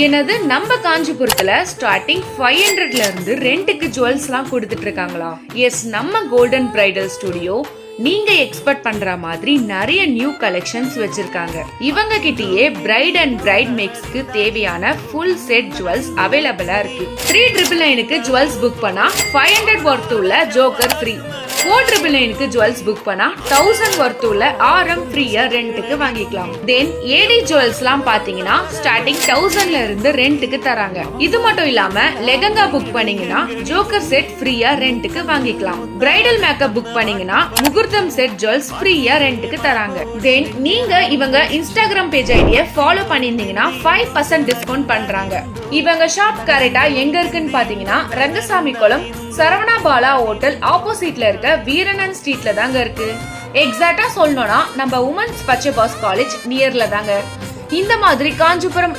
எனது நம்ம காஞ்சிபுரத்துல ஸ்டார்டிங் 500ல இருந்து ரெண்டுக்கு ஜுவல்ஸ்லாம் கொடுத்துட்டு இருக்காங்களா? எஸ், நம்ம கோல்டன் பிரைடல் ஸ்டுடியோ நீங்க எக்ஸ்பெக்ட் பண்ற மாதிரி நிறைய நியூ கலெக்ஷன்ஸ் வச்சிருக்காங்க. இவங்க கிட்டயே பிரைட் அண்ட் பிரைட் மேக்ஸ்க்கு தேவையான ஃபுல் செட் ஜுவல்ஸ் அவைலபிளா இருக்கு. 3999க்கு ஜுவல்ஸ் புக் பண்ணா 500 ஒர்த் உள்ள ஜோக்கர் ஃப்ரீ. 4999க்கு ஜுவல்ஸ் புக் பண்ணா 1000 ஒர்த் உள்ள ஆரம் ஃப்ரீயா ரெண்டுக்கு வாங்கிக்கலாம். தென் ஏடி ஜுவல்ஸ்லாம் பாத்தீங்கன்னா ஸ்டார்டிங் 1000ல இருந்து ரெண்டுக்கு தராங்க. இது மட்டும் இல்லாம லெகங்கா புக் பண்ணீங்கன்னா ஜோக்கர் செட் ஃப்ரீயா ரெண்டுக்கு வாங்கிக்கலாம். பிரைடல் மேக்கப் புக் பண்ணீங்கன்னா முகூர்த்தம் செட் ஜுவல்ஸ் ஃப்ரீயா ரெண்டுக்கு தராங்க. தென் நீங்க இவங்க இன்ஸ்டாகிராம் பேஜ் ஐடியை ஃபாலோ பண்ணிருந்தீங்கன்னா 5% டிஸ்கவுண்ட் பண்றாங்க. இவங்க ஷாப் கரெக்டா எங்க இருக்குன்னு பாத்தீங்கன்னா ரங்கசாமி குளம் சரவணா பாலா ஹோட்டல் ஆப்போசிட்ல இருக்க வீரனன் ஸ்ட்ரீட்ல தாங்க இருக்கு. எக்ஸாக்டா சொல்லணும்னா நம்ம உமன்ஸ் பச்சை பாஸ் காலேஜ் நியர்ல தாங்க. இந்த மாதிரி காஞ்சிபுரம்